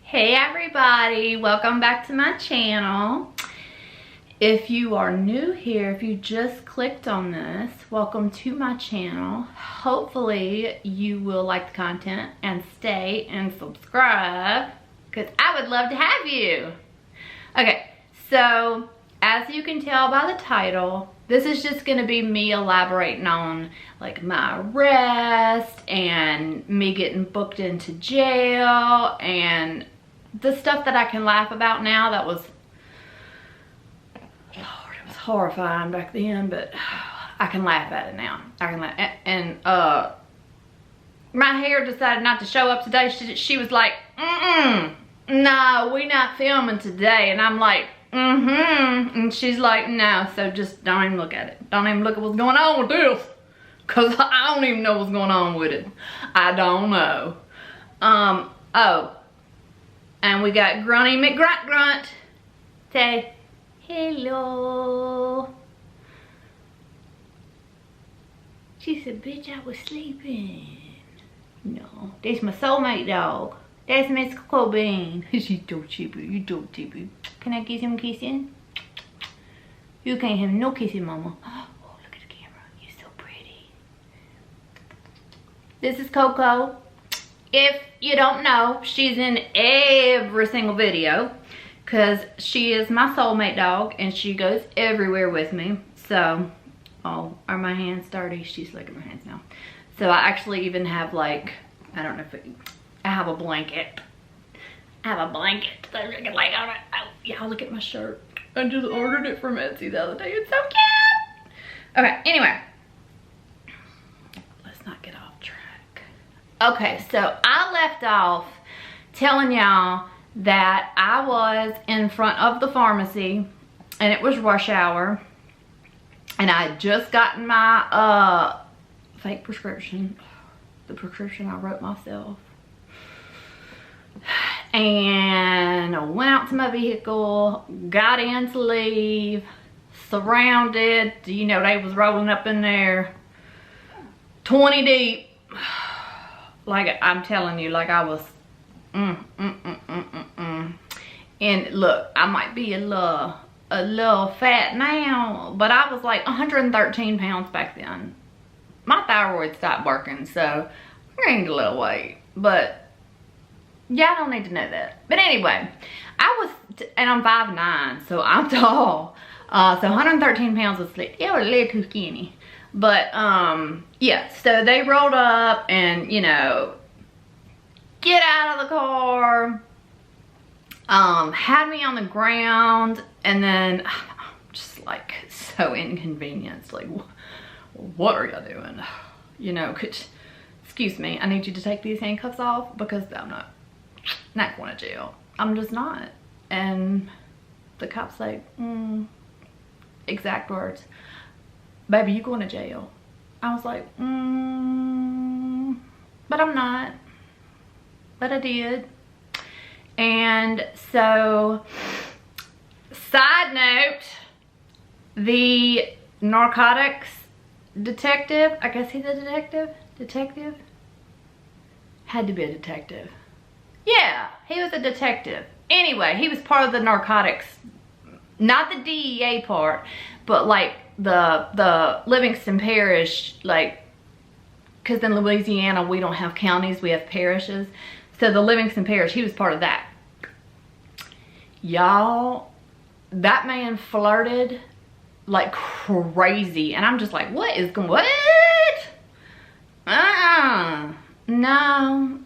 Hey everybody, welcome back to my channel. If you are new here, if you just clicked on this, welcome to my channel. Hopefully you will like the content and stay and subscribe because I would love to have you. Okay, so as you can tell by the title, this is just going to be me elaborating on like my arrest and me getting booked into jail and the stuff that I can laugh about now. That was, Lord, it was horrifying back then, but I can laugh at it now. I can laugh. And my hair decided not to show up today. She was like, no, we not filming today. And I'm like, and she's like, no, so just don't even look at it. Don't even look at what's going on with this, because I don't even know what's going on with it. I don't know. Oh, and we got Grunny McGrunt. Say hello. She said, bitch, I was sleeping. No, that's my soulmate dog. That's Miss Cobain. She's so cheapy. You so cheapy. Can I get some kissing? You can't have no kissing, mama. Oh, look at the camera. You're so pretty. This is Coco. If you don't know, she's in every single video because she is my soulmate dog and she goes everywhere with me. So, oh, are my hands dirty? She's licking my hands now. So I actually even have like, I don't know if I have a blanket. I have a blanket that I can lay on it. Oh, y'all look at my shirt. I just ordered it from Etsy the other day. It's so cute. Okay, anyway. Let's not get off track. Okay, so I left off telling y'all that I was in front of the pharmacy and it was rush hour. And I had just gotten my fake prescription. The prescription I wrote myself. And I went out to my vehicle, got in to leave, surrounded, you know, they was rolling up in there 20 deep. Like I'm telling you, like I was And look, I might be a little fat now, but I was like 113 pounds back then. My thyroid stopped working, so I gained a little weight, but y'all don't need to know that. But anyway, and I'm 5'9", so I'm tall. So 113 pounds was a little too skinny. But yeah, so they rolled up and, you know, get out of the car, had me on the ground, and then I'm just like so inconvenienced. Like, what are y'all doing? You know, excuse me, I need you to take these handcuffs off because I'm not going to jail. I'm just not. And the cop's like, exact words, baby, you going to jail. I was like, but I'm not. But I did. And so, side note, the narcotics detective, I guess he's a detective, had to be a detective. Yeah, he was a detective. Anyway, he was part of the narcotics, not the DEA part, but like the Livingston Parish, like, because in Louisiana we don't have counties, we have parishes. So the Livingston Parish, he was part of that. Y'all, that man flirted like crazy, and I'm just like, what? No.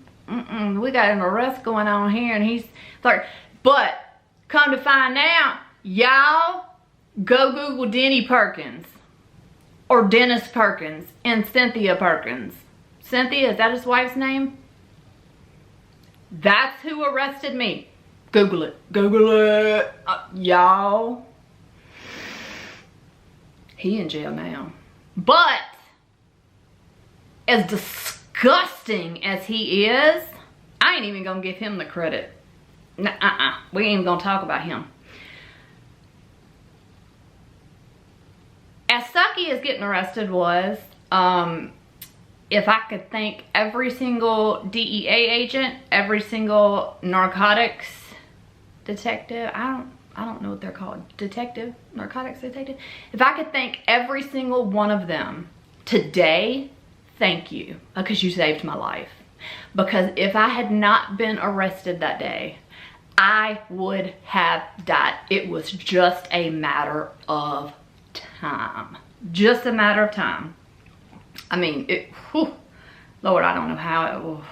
We got an arrest going on here, and he's like, but come to find out, y'all go Google Denny Perkins or Dennis Perkins and Cynthia Perkins. Cynthia, is that his wife's name? That's who arrested me. Google it. Google it. Y'all. He in jail now. But as disgusting as he is, I ain't even gonna give him the credit. We ain't even gonna talk about him. As sucky as getting arrested was, if I could thank every single DEA agent, every single narcotics detective, I don't know what they're called, detective, narcotics detective. If I could thank every single one of them today, thank you, because you saved my life. Because if I had not been arrested that day, I would have died. It was just a matter of time. Just a matter of time. I mean, whew, Lord, I don't know how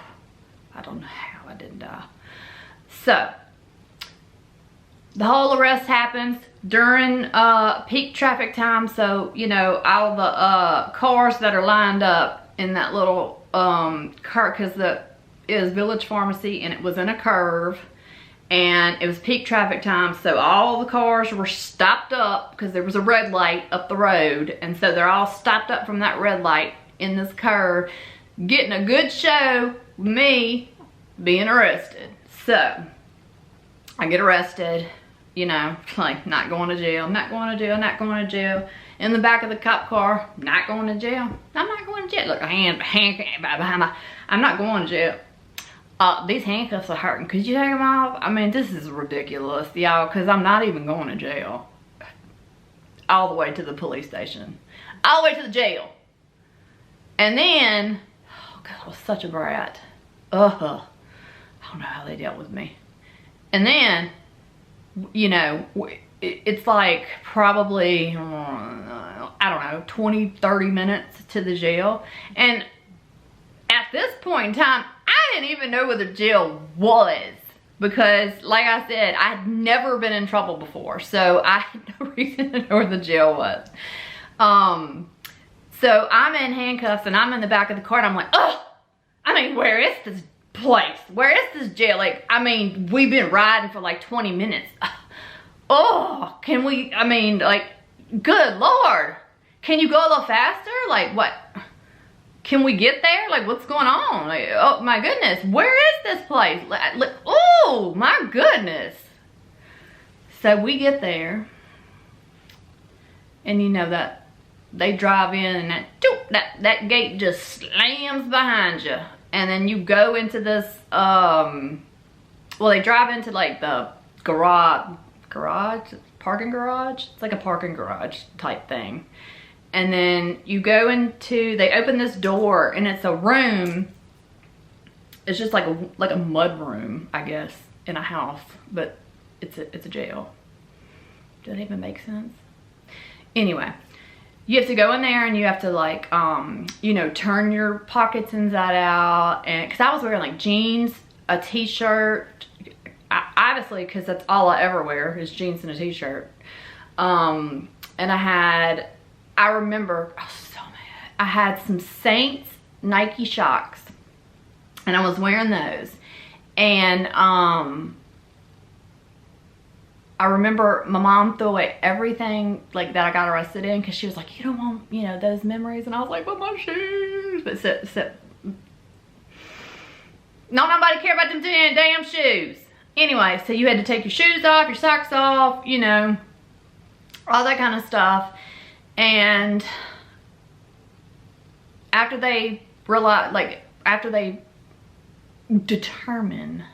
I don't know how I didn't die. So, the whole arrest happens during peak traffic time. So, you know, all the cars that are lined up in that little car, because it was Village Pharmacy and it was in a curve. And it was peak traffic time, so all the cars were stopped up because there was a red light up the road. And so they're all stopped up from that red light in this curve, getting a good show with me being arrested. So, I get arrested, you know, like not going to jail, not going to jail, not going to jail. In the back of the cop car, not going to jail. I'm not going to jail. Look, a hand behind my, I'm not going to jail. These handcuffs are hurting. Could you take them off? I mean, this is ridiculous, y'all, because I'm not even going to jail. All the way to the police station. All the way to the jail. And then, oh God, I was such a brat. I don't know how they dealt with me. And then, you know, it's like probably, I don't know, 20, 30 minutes to the jail. And at this point in time, I didn't even know where the jail was, because like I said, I'd never been in trouble before, so I had no reason to know where the jail was. So I'm in handcuffs and I'm in the back of the car and I'm like, oh, I mean, where is this place? Where is this jail? Like, I mean, we've been riding for like 20 minutes. Oh, can we, I mean, like, good Lord, can you go a little faster? Like, what? Can we get there? Like, what's going on? Like, oh my goodness, where is this place? Oh my goodness. So we get there, and you know that they drive in and that gate just slams behind you. And then you go into this, well, they drive into like the parking garage. It's like a parking garage type thing. And then you go into, they open this door and it's a room. It's just like a mud room, I guess, in a house, but it's a jail. Does that even make sense? Anyway, you have to go in there and you have to like, you know, turn your pockets inside out. And cause I was wearing like jeans, a t-shirt, obviously, cause that's all I ever wear is jeans and a t-shirt. And I remember, I was so mad. I had some Saints Nike Shox, and I was wearing those. And I remember my mom threw away everything like that I got arrested in, because she was like, you don't want, you know, those memories. And I was like, but my shoes. But don't nobody care about them damn shoes. Anyway, so you had to take your shoes off, your socks off, you know, all that kind of stuff. And after they realize, like, after they determine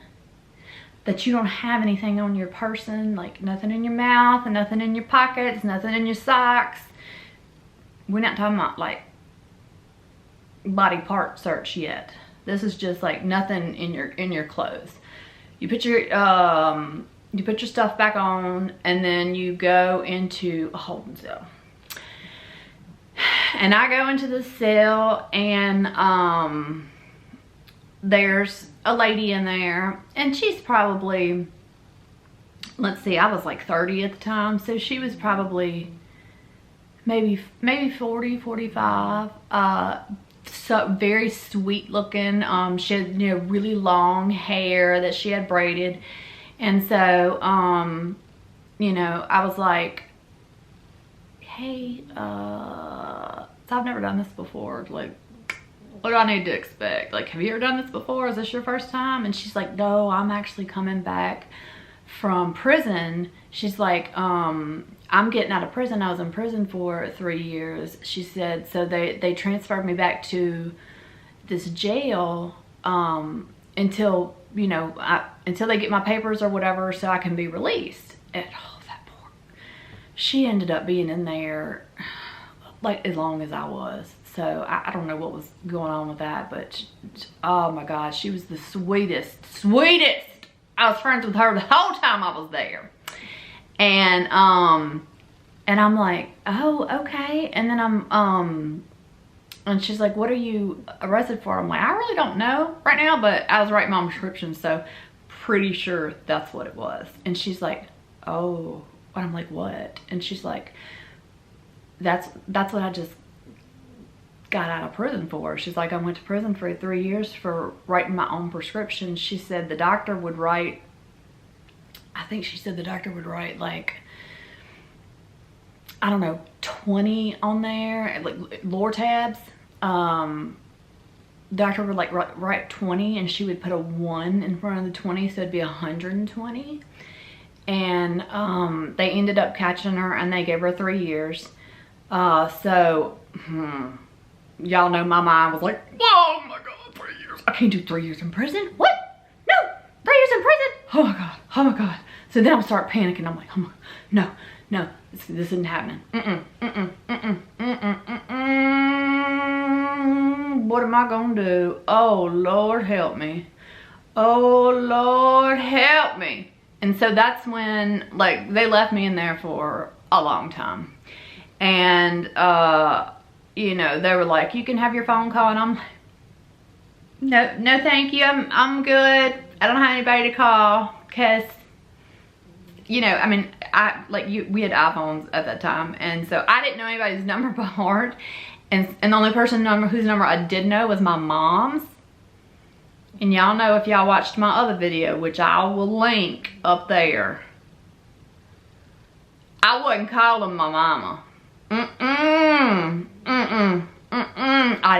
that you don't have anything on your person, like nothing in your mouth and nothing in your pockets, nothing in your socks. We're not talking about like body part search yet. This is just like nothing in your clothes. You put your stuff back on, and then you go into a holding cell. And I go into the cell, and there's a lady in there, and she's probably, let's see, I was like 30 at the time, so she was probably maybe 40, 45. So very sweet looking. She had, you know, really long hair that she had braided. And so, you know, I was like, hey, so I've never done this before. Like, what do I need to expect? Like, have you ever done this before? Is this your first time? And she's like, no, I'm actually coming back from prison. She's like, I'm getting out of prison. I was in prison for 3 years. She said, so they transferred me back to this jail until, you know, until they get my papers or whatever so I can be released. And oh, that poor, she ended up being in there like as long as I was. So I don't know what was going on with that, but oh my God, she was the sweetest. I was friends with her the whole time I was there. And I'm like, oh, okay. And then and she's like, what are you arrested for? I'm like, I really don't know right now, but I was writing my prescription, so pretty sure that's what it was. And she's like, oh. And I'm like, what? And she's like, that's what I just got out of prison for. She's like, I went to prison for 3 years for writing my own prescription. She said the doctor would write, I think she said the doctor would write like, I don't know, 20 on there, like Lortabs. Doctor would like write 20 and she would put a 1 in front of the 20, so it'd be 120. And they ended up catching her and they gave her 3 years. Y'all know my mind was like, oh my God, 3 years. I can't do 3 years in prison. What? No, 3 years in prison. Oh my God, oh my God. So then I start panicking. I'm like, oh my, no, this isn't happening. What am I gonna do? Oh Lord, help me. Oh Lord, help me. And so that's when, like, they left me in there for a long time. And, you know, they were like, you can have your phone call. And I'm like, no, thank you. I'm good. I don't have anybody to call. Cause, you know, I mean, we had iPhones at that time. And so I didn't know anybody's number by heart. And the only person whose number I did know was my mom's. And y'all know, if y'all watched my other video, which I will link up there, I wasn't calling my mama. I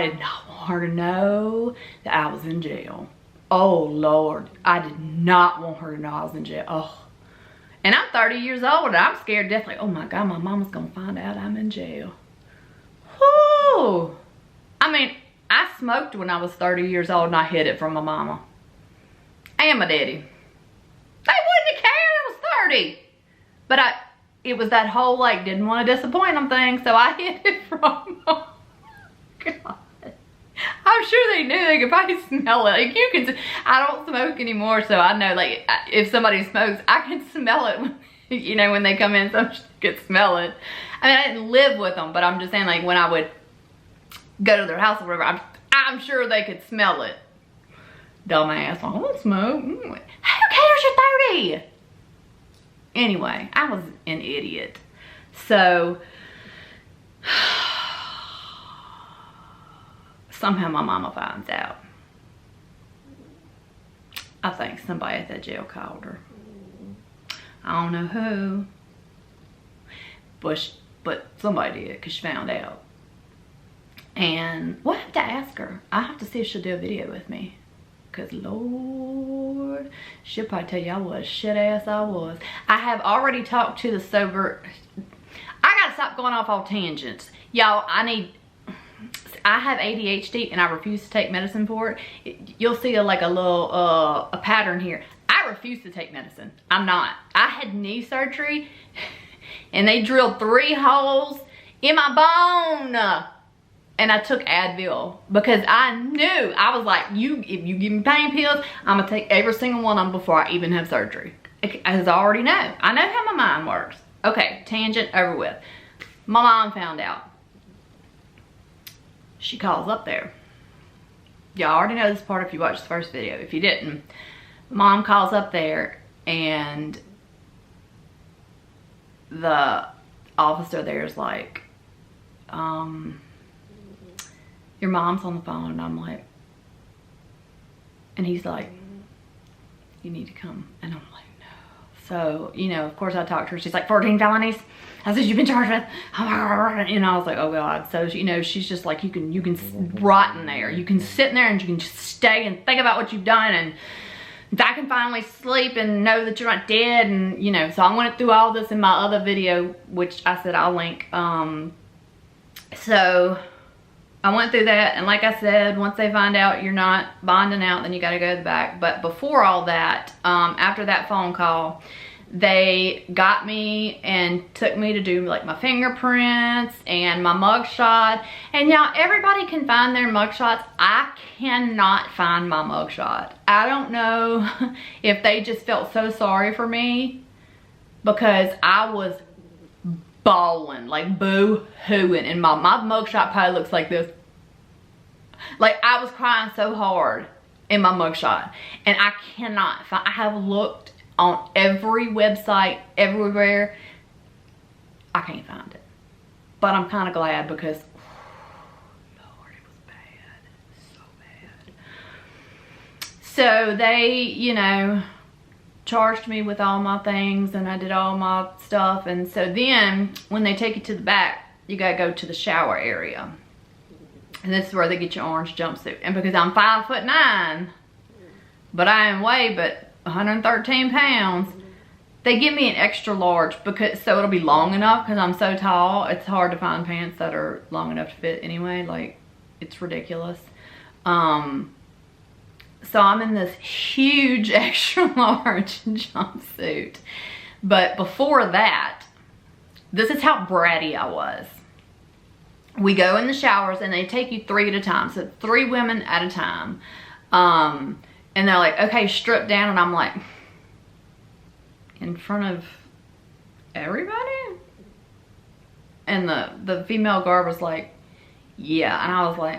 did not want her to know that I was in jail. Oh Lord, I did not want her to know I was in jail. Oh, and I'm 30 years old and I'm scared definitely. Oh my God, my mama's gonna find out I'm in jail. Whoo! I mean, I smoked when I was 30 years old and I hid it from my mama and my daddy. They wouldn't have cared I was 30. But it was that whole, like, didn't want to disappoint them thing, so I hid it from them. God. I'm sure they knew. They could probably smell it. Like, you can, I don't smoke anymore, so I know, like, if somebody smokes, I can smell it. You know, when they come in, some could smell it. I mean, I didn't live with them, but I'm just saying, like, when I would go to their house or whatever, I'm sure they could smell it. Dumbass, I don't smoke. Who cares, you're 30? Anyway, I was an idiot. So, somehow my mama finds out. I think somebody at that jail called her. I don't know who, but somebody did, because she found out. And we'll have to ask her. I have to see if she'll do a video with me. Because Lord, she'll probably tell y'all what a shit ass I was. I have already talked to the sober. I gotta stop going off all tangents. Y'all, I have ADHD and I refuse to take medicine for it. You'll see a pattern here. I refuse to take medicine. I'm not. I had knee surgery and they drilled 3 holes in my bone. And I took Advil because I knew, I was like, if you give me pain pills, I'm gonna take every single one of them before I even have surgery. As I already know. I know how my mind works. Okay, tangent over with. My mom found out. She calls up there. Y'all already know this part if you watched the first video. If you didn't, Mom calls up there and the officer there is like, your mom's on the phone. And I'm like, and he's like, you need to come. And I'm like, no. So, you know, of course I talked to her. She's like, 14 felonies. I said, you've been charged with, and I was like, oh God. So, you know, she's just like, you can rot in there. You can sit in there and you can just stay and think about what you've done. And if I can finally sleep and know that you're not dead. And, you know, so I went through all this in my other video, which I said I'll link. I went through that, and like I said, once they find out you're not bonding out, then you got to go to the back. But before all that, after that phone call, they got me and took me to do like my fingerprints and my mugshot. And now everybody can find their mugshots. I cannot find my mugshot. I don't know if they just felt so sorry for me, because I was bawling, like boo-hooing, and my mugshot probably looks like this. Like, I was crying so hard in my mugshot, and I cannot find. I have looked on every website, everywhere. I can't find it, but I'm kind of glad, because Lord, it was bad, so bad. So they, you know, charged me with all my things, and I did all my stuff. And so then when they take you to the back, you gotta go to the shower area, and this is where they get your orange jumpsuit. And because I'm 5'9", but I am but 113 pounds, they give me an extra large, because so it'll be long enough, because I'm so tall. It's hard to find pants that are long enough to fit anyway. Like, it's ridiculous. So I'm in this huge extra large jumpsuit. But before that, this is how bratty I was. We go in the showers, and they take you 3 at a time. So 3 women at a time. And they're like, okay, strip down. And I'm like, in front of everybody? And the female guard was like, yeah. And I was like,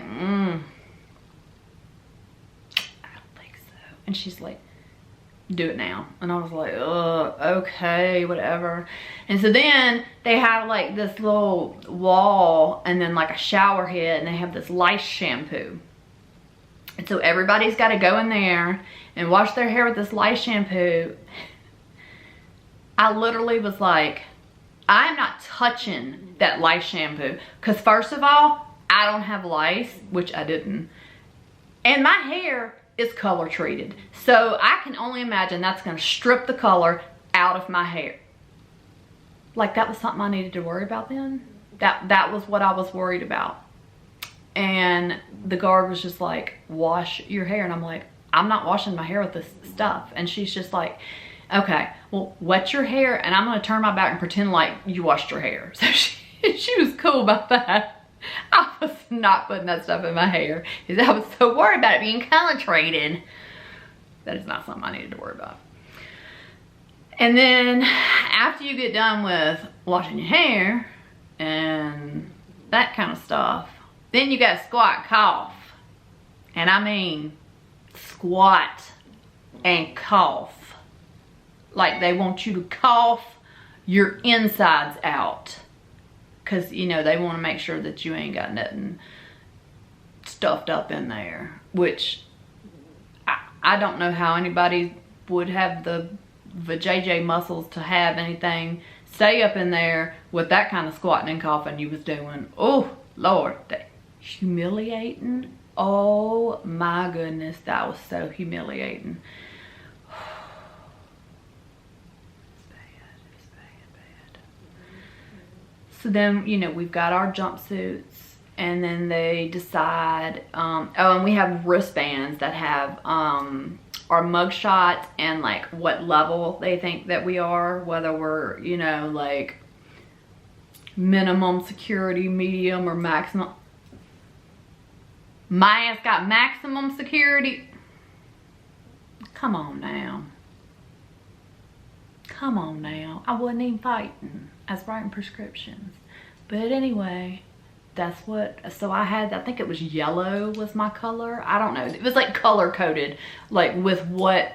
and she's like, do it now. And I was like, oh, okay, whatever. And so then they have like this little wall, and then like a shower head, and they have this lice shampoo. And so everybody's got to go in there and wash their hair with this lice shampoo. I literally was like, I'm not touching that lice shampoo, because first of all, I don't have lice, which I didn't. And my hair is color treated. So I can only imagine that's gonna strip the color out of my hair. Like, that was something I needed to worry about then. That was what I was worried about. And the guard was just like, wash your hair. And I'm like, I'm not washing my hair with this stuff. And she's just like, okay, well, wet your hair, and I'm gonna turn my back and pretend like you washed your hair. So she was cool about that. I was not putting that stuff in my hair, because I was so worried about it being color treated. That is not something I needed to worry about. And then after you get done with washing your hair and that kind of stuff, then you got squat cough. And I mean squat and cough. Like, they want you to cough your insides out. Because, you know, they want to make sure that you ain't got nothing stuffed up in there. Which, I don't know how anybody would have the vajayjay muscles to have anything stay up in there with that kind of squatting and coughing you was doing. Oh, Lord. That humiliating. Oh, my goodness. That was so humiliating. So then, you know, we've got our jumpsuits, and then they decide, oh, and we have wristbands that have our mugshots and like what level they think that we are, whether we're, you know, like minimum security, medium, or maximum. My ass got maximum security. Come on now. Come on now. I wasn't even fighting. I was writing prescriptions. But anyway, that's what, so I had, I think it was yellow was my color. I don't know. It was like color coded, like with what,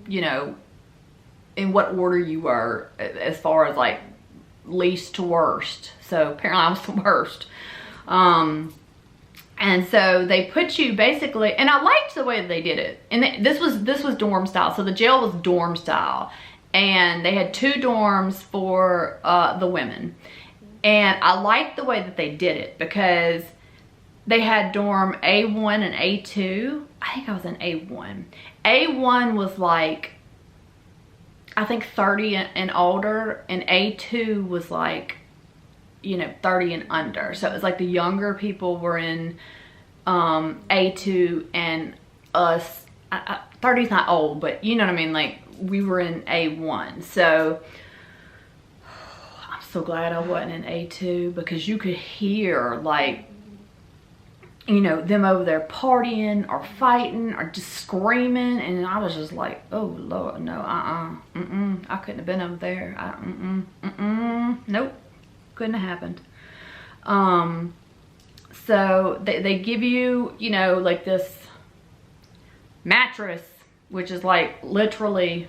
you know, in what order you were as far as like least to worst. So apparently I was the worst. And so they put you basically, and I liked the way that they did it. And this was dorm style. So the jail was dorm style. And they had 2 dorms for the women. And I liked the way that they did it, because they had dorm A1 and A2. I think I was in A1. A1 was like, I think 30 and older, and A2 was like you know, 30 and under. So it was like the younger people were in A2 and us, 30's not old, but you know what I mean? Like we were in A1. So I'm so glad I wasn't in A2 because you could hear like, you know, them over there partying or fighting or just screaming, and I was just like, oh Lord, no, I couldn't have been over there. Nope, couldn't have happened. So they give you, you know, like this mattress, which is like literally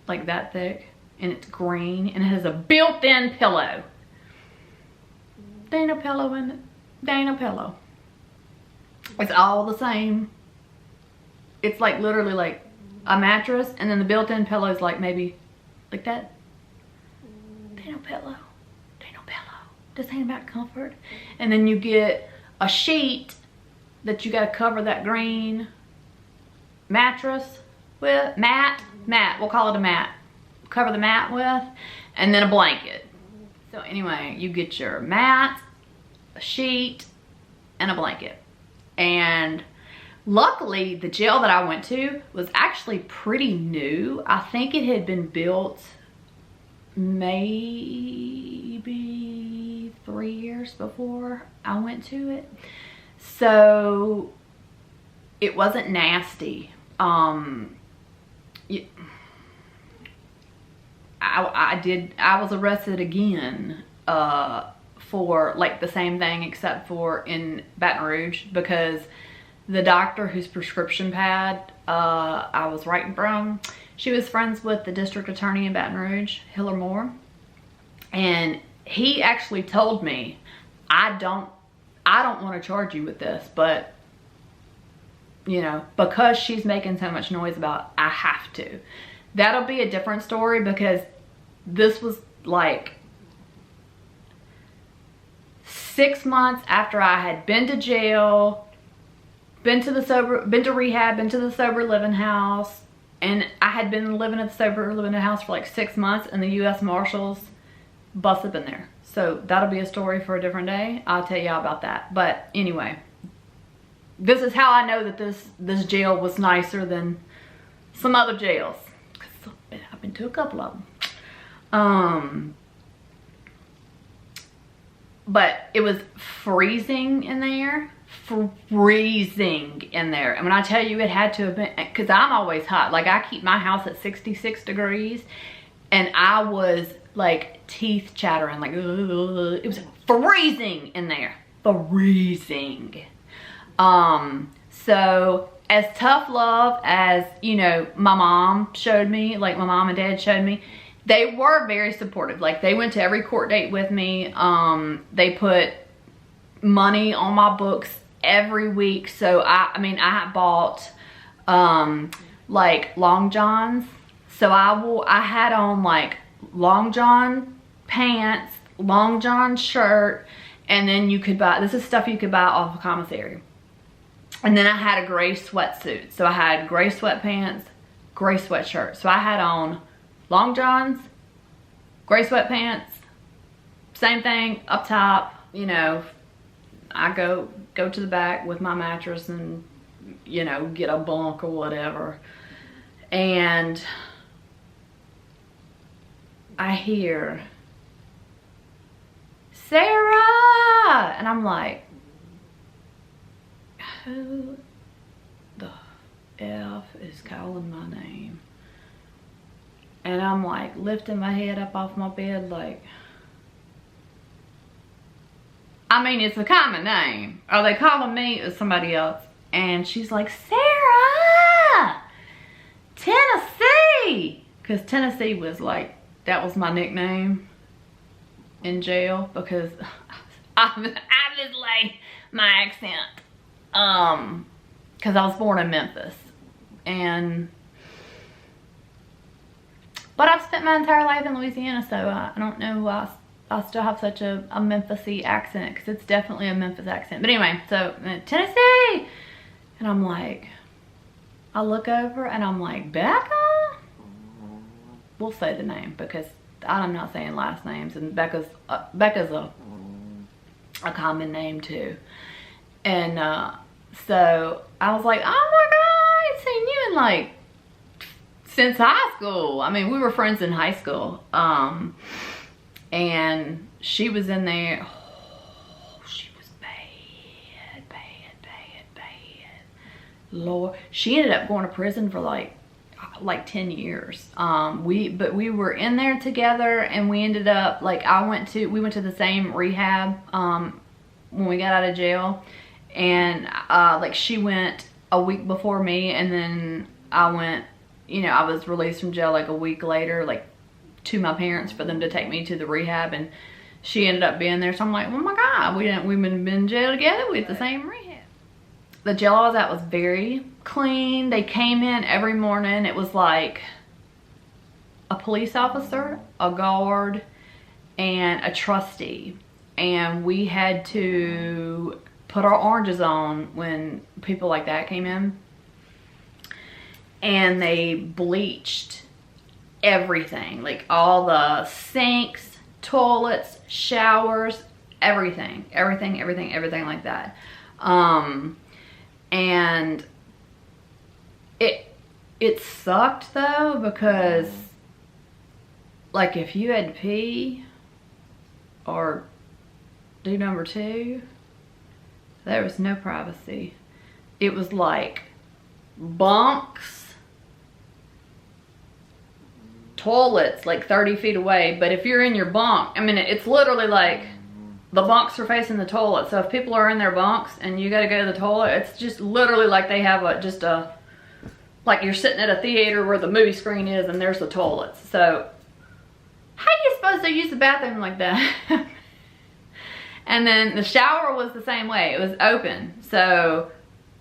like that thick, and it's green, and it has a built-in pillow. There ain't no pillow in it. There ain't no pillow. It's all the same. It's like literally like a mattress, and then the built-in pillow is like maybe like that. There ain't no pillow. There ain't no pillow. This ain't about comfort. And then you get a sheet that you gotta cover that green mattress with. Mat. We'll call it a mat. Cover the mat with, and then a blanket. So anyway, you get your mat, a sheet, and a blanket. And luckily the jail that I went to was actually pretty new. I think it had been built maybe 3 years before I went to it. So it wasn't nasty. I was arrested again for like the same thing, except for in Baton Rouge, because the doctor whose prescription pad I was writing from, she was friends with the district attorney in Baton Rouge, Hiller Moore, and he actually told me, I don't want to charge you with this, but you know, because she's making so much noise about it, I have to. That'll be a different story, because this was like 6 months after I had been to jail, been to rehab, been to the sober living house, and I had been living at the sober living house for like 6 months, and the U.S. Marshals busted in there. So that'll be a story for a different day. I'll tell y'all about that. But anyway, this is how I know that this jail was nicer than some other jails, because I've been to a couple of them. But it was freezing in there. Freezing in there. And when I tell you it had to have been, because I'm always hot. Like I keep my house at 66 degrees. And I was like teeth chattering. Like, it was freezing in there. Freezing. So as tough love as, you know, my mom showed me, like my mom and dad showed me, they were very supportive. Like they went to every court date with me. They put money on my books every week. So I bought like long johns. So I had on like long john pants, long john shirt, and then you could buy, this is stuff you could buy off a commissary. And then I had a gray sweatsuit. So I had gray sweatpants, gray sweatshirt. So I had on long johns, gray sweatpants, same thing up top. You know, I go to the back with my mattress and, you know, get a bunk or whatever. And I hear, Sarah! And I'm like, who the F is calling my name? And I'm like lifting my head up off my bed like, I mean, it's a common name. Are they calling me or somebody else? And she's like, Sarah! Tennessee! Because Tennessee was like, that was my nickname in jail, because obviously my accent. Because I was born in Memphis. But I've spent my entire life in Louisiana, so I don't know why I still have such a Memphis-y accent, because it's definitely a Memphis accent. But anyway, so Tennessee! And I'm like, I look over and I'm like, Becca? We'll say the name, because I'm not saying last names, and Becca's a common name too. And so I was like, oh my God, I ain't seen you in like since high school. I mean, we were friends in high school. And she was in there. Oh, she was bad. Lord, she ended up going to prison for like 10 years. But we were in there together, and we ended up like, we went to the same rehab when we got out of jail. And like, she went a week before me, and then I went, you know, I was released from jail like a week later, like to my parents for them to take me to the rehab, and she ended up being there. So I'm like, oh my God, we've been in jail together with the same rehab. The jail I was at was very clean. They came in every morning. It was like a police officer, a guard, and a trustee. And we had to put our oranges on when people like that came in. And they bleached everything, like all the sinks, toilets, showers, everything like that. And it sucked though, because like if you had to pee or do number 2, there was no privacy. It was like bunks, toilets like 30 feet away. But if you're in your bunk, I mean, it's literally like the bunks are facing the toilet. So if people are in their bunks and you got to go to the toilet, it's just literally like they have like you're sitting at a theater where the movie screen is and there's the toilets. So how are you supposed to use the bathroom like that? And then the shower was the same way. It was open. So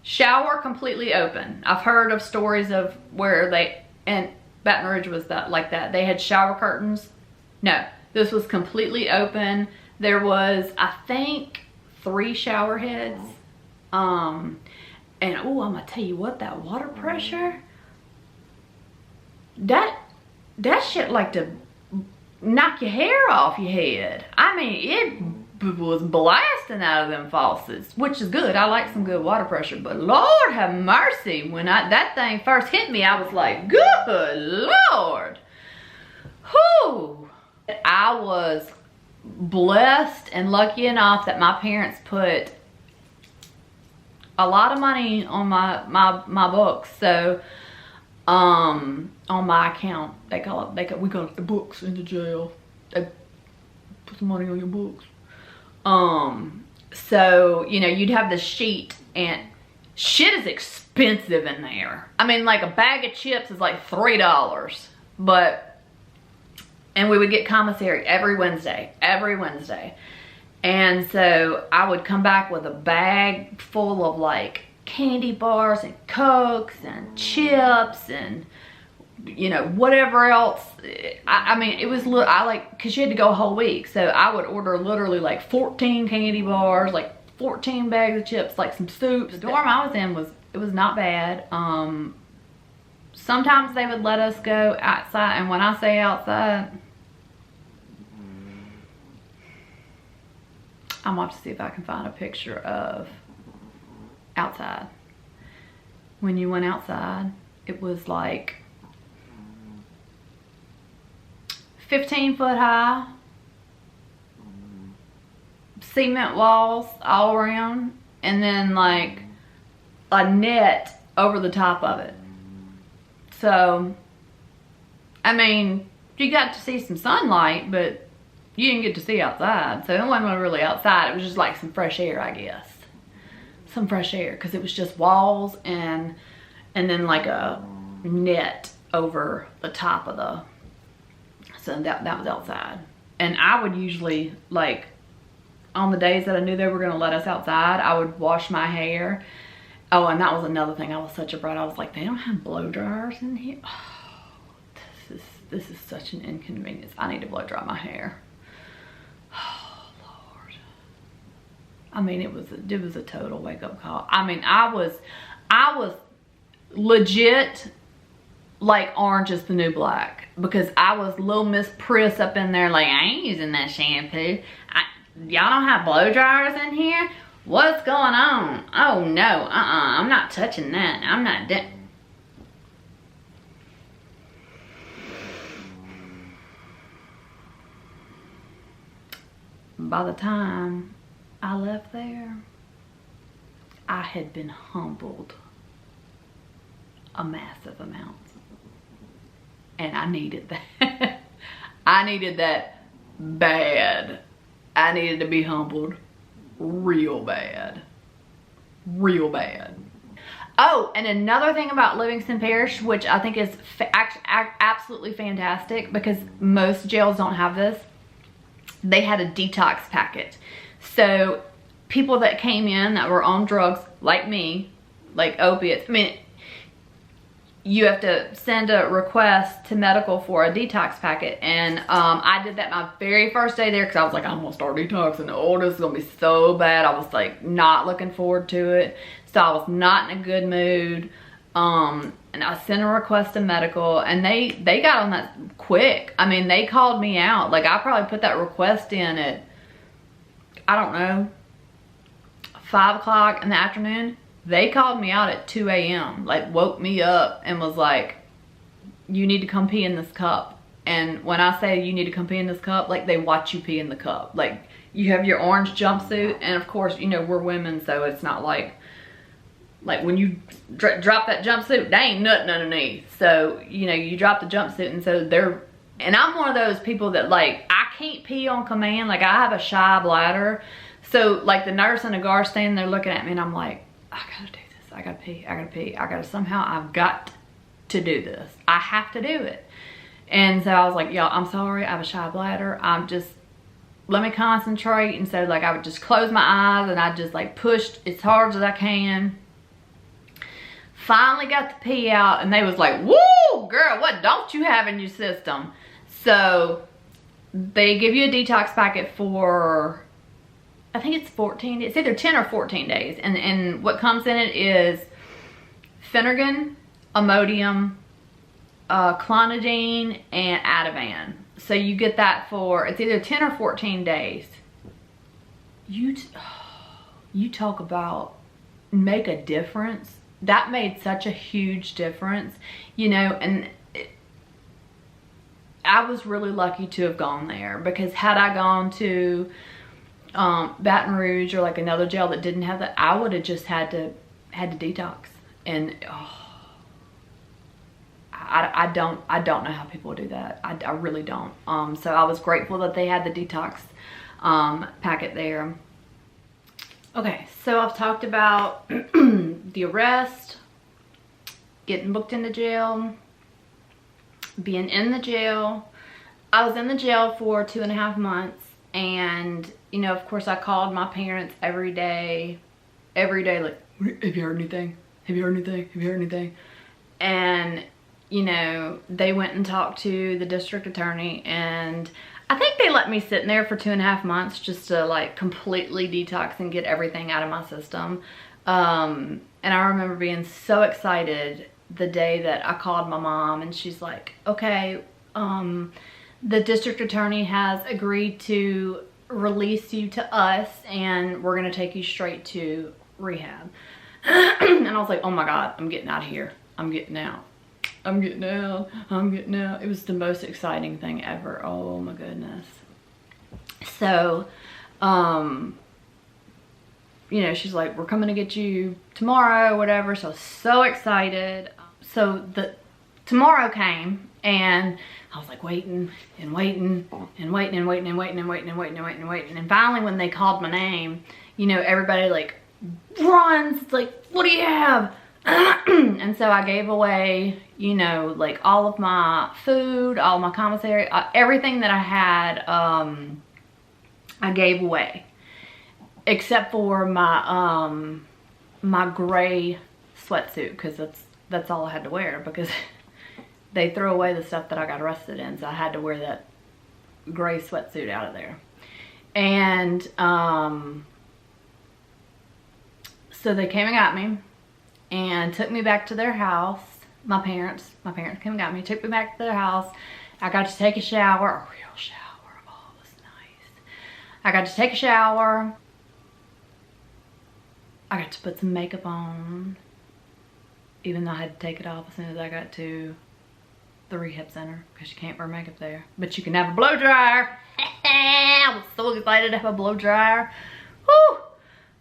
shower completely open. I've heard of stories of where and Baton Rouge was like that. They had shower curtains. No, this was completely open. There was, I think, 3 shower heads. And oh, I'm gonna tell you what, that water pressure, that shit like to knock your hair off your head. I mean, it was blasting out of them faucets, which is good. I like some good water pressure, but Lord have mercy, when that thing first hit me, I was like, good Lord. Whew. I was blessed and lucky enough that my parents put a lot of money on my books. So on my account, we call it the books in the jail. They put some money on your books. So you know, you'd have the sheet, and shit is expensive in there. I mean, like a bag of chips is like $3, and we would get commissary every Wednesday. And so I would come back with a bag full of like candy bars and Cokes and chips and, you know, whatever else. I mean, it was, cause you had to go a whole week. So I would order literally like 14 candy bars, like 14 bags of chips, like some soups. The dorm I was in it was not bad. Sometimes they would let us go outside. And when I say outside, I'm going to have to see if I can find a picture of outside. When you went outside, it was like 15 foot high, cement walls all around, and then like a net over the top of it. So, I mean, you got to see some sunlight, but you didn't get to see outside. So it wasn't really outside. It was just like some fresh air, I guess. Some fresh air, because it was just walls and then like a net over the top of the, so that was outside. And I would usually, like, on the days that I knew they were going to let us outside, I would wash my hair. Oh, and that was another thing. I was such a brat. I was like, they don't have blow dryers in here. Oh, this is such an inconvenience. I need to blow dry my hair. Oh Lord. I mean, it was a total wake up call. I mean, I was legit like orange is the new black, because I was little Miss Priss up in there like, I ain't using that shampoo. Y'all don't have blow dryers in here? What's going on? Oh no, I'm not touching that. I'm not doing. By the time I left there, I had been humbled a massive amount. And I needed that. I needed that bad. I needed to be humbled real bad. Real bad. Oh, and another thing about Livingston Parish, which I think is absolutely fantastic, because most jails don't have this, they had a detox packet. So people that came in that were on drugs, like me, like opiates, I mean, you have to send a request to medical for a detox packet. And I did that my very first day there, because I was like, I'm gonna start detoxing. Oh, this is gonna be so bad. I was like not looking forward to it. So I was not in a good mood. And I sent a request to medical, and they got on that quick. I mean, they called me out. Like, I probably put that request in at, I don't know, 5 o'clock in the afternoon. They called me out at 2 a.m. like woke me up and was like, you need to come pee in this cup. And when I say you need to come pee in this cup, like, they watch you pee in the cup. Like, you have your orange jumpsuit, and of course, you know, we're women, so it's not like when you drop that jumpsuit, there ain't nothing underneath. So, you know, you drop the jumpsuit, and so and I'm one of those people that, like, I can't pee on command. Like, I have a shy bladder. So, like, the nurse and the guard standing there looking at me, and I'm like, I gotta do this. I gotta pee. I gotta pee. I've got to do this. I have to do it. And so I was like, y'all, I'm sorry. I have a shy bladder. Let me concentrate. And so, like, I would just close my eyes, and I just, like, pushed as hard as I can. Finally got the pee out, and they was like, woo, girl, what don't you have in your system? So they give you a detox packet for, I think it's 14, it's either 10 or 14 days. And what comes in it is Phenergan, Imodium, Clonidine, and Ativan. So you get that for, it's either 10 or 14 days. You talk about make a difference. That made such a huge difference, you know. And I was really lucky to have gone there, because had I gone to Baton Rouge or like another jail that didn't have that, I would have just had to detox. And I don't know how people do that. I really don't. So I was grateful that they had the detox packet there. Okay, so I've talked about the arrest, getting booked into jail, being in the jail. I was in the jail for 2.5 months, and, you know, of course, I called my parents every day, like, have you heard anything? Have you heard anything? Have you heard anything? And, you know, they went and talked to the district attorney, and I think they let me sit in there for 2.5 months just to, like, completely detox and get everything out of my system. And I remember being so excited the day that I called my mom, and she's like, okay, the district attorney has agreed to release you to us, and we're gonna take you straight to rehab. And I was like, oh my God, I'm getting out of here. I'm getting out. I'm getting out. I'm getting out. It was the most exciting thing ever. Oh my goodness. So, you know, she's like, we're coming to get you tomorrow, whatever. So I was so excited. So tomorrow came, and I was like waiting and waiting and waiting and waiting and waiting and waiting and waiting and waiting and waiting. And finally, when they called my name, you know, everybody like runs. It's like, what do you have? And so I gave away, you know, like all of my food, all my commissary, everything that I had, I gave away, except for my my gray sweatsuit, because that's all I had to wear, because they threw away the stuff that I got arrested in, so I had to wear that gray sweatsuit out of there. And so they came and got me and took me back to their house. my parents came and got me, took me back to their house. I got to take a shower, a real shower. Oh, it was nice. I got to take a shower. I got to put some makeup on, even though I had to take it off as soon as I got to the rehab center, because you can't wear makeup there. But you can have a blow dryer. I was so excited to have a blow dryer. Woo!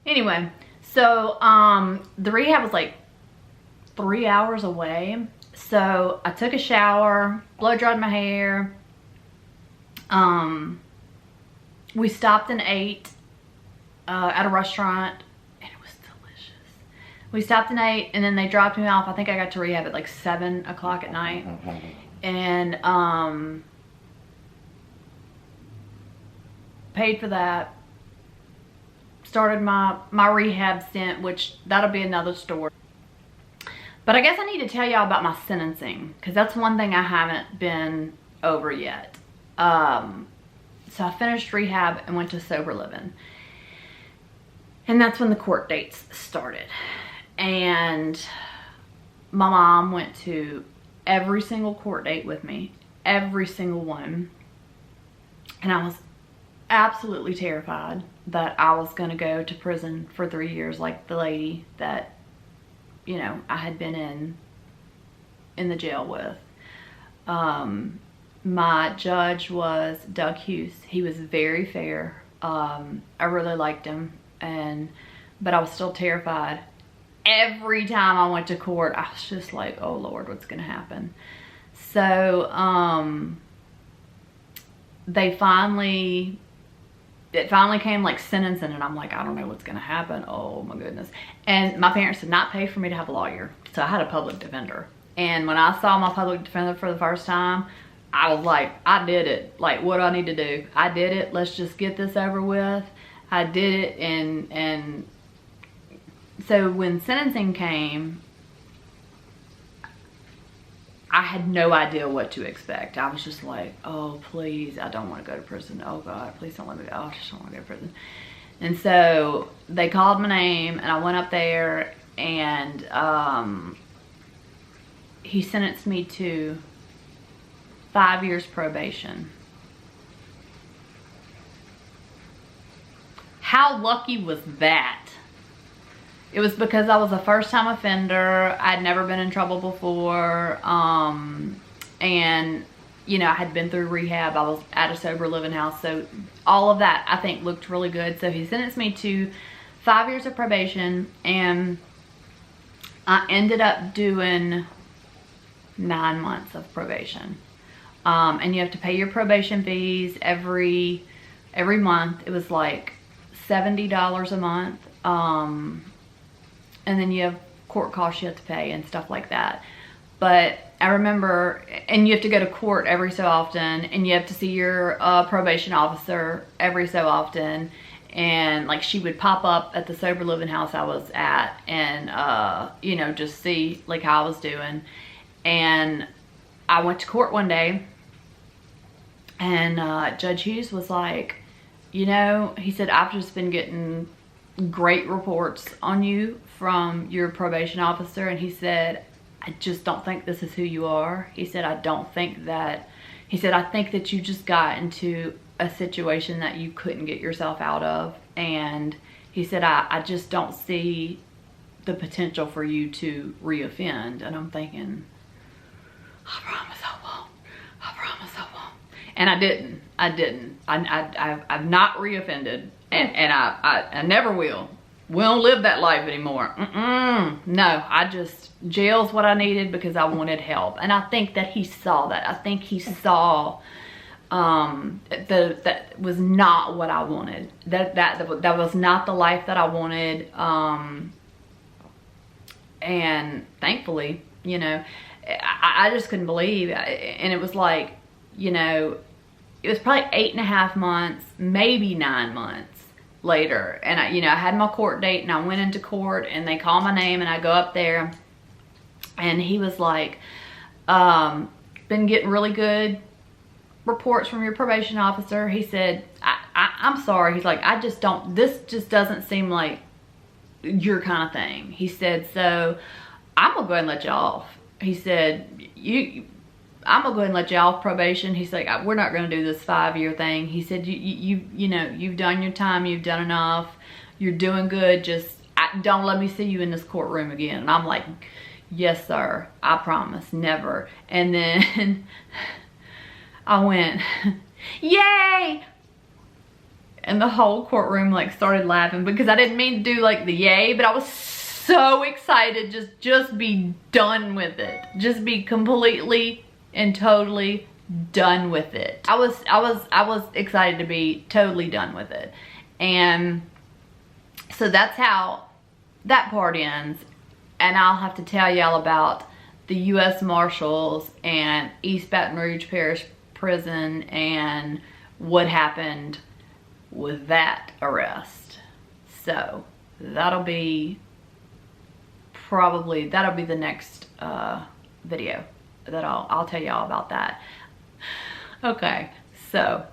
Anyway, so the rehab was like 3 hours away. So I took a shower, blow dried my hair. We stopped and ate at a restaurant, and it was delicious. We stopped and ate, and then they dropped me off. I think I got to rehab at like 7 o'clock at night. And paid for that. Started my rehab stint, which that'll be another story. But I guess I need to tell y'all about my sentencing, because that's one thing I haven't been over yet. So I finished rehab and went to sober living. And that's when the court dates started. And my mom went to every single court date with me. Every single one. And I was absolutely terrified that I was going to go to prison for 3 years like the lady that, you know, I had been in the jail with. My judge was Doug Hughes. He was very fair. I really liked him, but I was still terrified. Every time I went to court, I was just like, oh Lord, what's gonna happen? So it finally came like sentencing, and I'm like, I don't know what's gonna happen. Oh my goodness. And my parents did not pay for me to have a lawyer, so I had a public defender. And when I saw my public defender for the first time, I was like, I did it. Like, what do I need to do? I did it. Let's just get this over with. I did it. And so when sentencing came, I had no idea what to expect. I was just like, oh, please, I don't want to go to prison. Oh God, please don't let me go. I just don't want to go to prison. And so they called my name, and I went up there, and he sentenced me to 5 years probation. How lucky was that? It was because I was a first-time offender. I'd never been in trouble before. And, you know, I had been through rehab. I was at a sober living house. So all of that, I think, looked really good. So he sentenced me to 5 years of probation. And I ended up doing 9 months of probation. And you have to pay your probation fees every month. It was like $70 a month. And then you have court costs you have to pay and stuff like that. But I remember, and you have to go to court every so often, and you have to see your probation officer every so often. And like, she would pop up at the sober living house I was at, and you know, just see like how I was doing. And I went to court one day, and Judge Hughes was like, you know, he said, I've just been getting great reports on you from your probation officer. And he said, I just don't think this is who you are. He said, I think that you just got into a situation that you couldn't get yourself out of. And he said, I just don't see the potential for you to reoffend. And I'm thinking, I promise I won't. I promise I won't. And I didn't. I've not reoffended, and I never will. We don't live that life anymore. No, jail's what I needed because I wanted help. And I think that he saw that. I think he saw that was not what I wanted. That was not the life that I wanted. And thankfully, you know, I just couldn't believe it. And it was like, you know, it was probably 8.5 months, maybe 9 months later. And I had my court date, and I went into court, and they call my name, and I go up there, and he was like, been getting really good reports from your probation officer. He said, I'm sorry. He's like, this just doesn't seem like your kind of thing. He said, so I'm gonna go ahead and let you off. he said, I'm gonna go ahead and let you off probation. He's like, we're not gonna do this 5-year thing. He said, you know, you've done your time, you've done enough, you're doing good, just don't let me see you in this courtroom again. And I'm like, yes sir, I promise, never. And then I went, yay! And the whole courtroom like started laughing, because I didn't mean to do like the yay, but I was so excited, just be done with it. Just be completely and totally done with it. I was excited to be totally done with it. And so that's how that part ends. And I'll have to tell y'all about the U.S. Marshals and East Baton Rouge Parish Prison and what happened with that arrest. So that'll be the next video that I'll tell y'all about that. Okay, so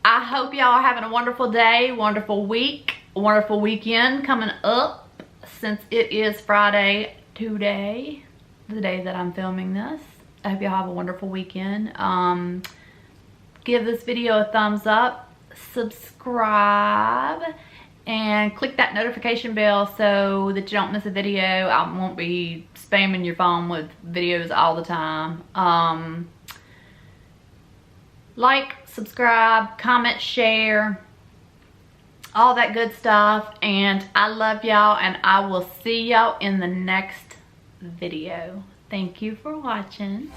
I hope y'all are having a wonderful day, wonderful week, wonderful weekend coming up, since it is Friday today, the day that I'm filming this. I hope y'all have a wonderful weekend. Give this video a thumbs up, subscribe, and click that notification bell so that you don't miss a video. I won't be spamming your phone with videos all the time. Like, subscribe, comment, share, all that good stuff. And I love y'all, and I will see y'all in the next video. Thank you for watching.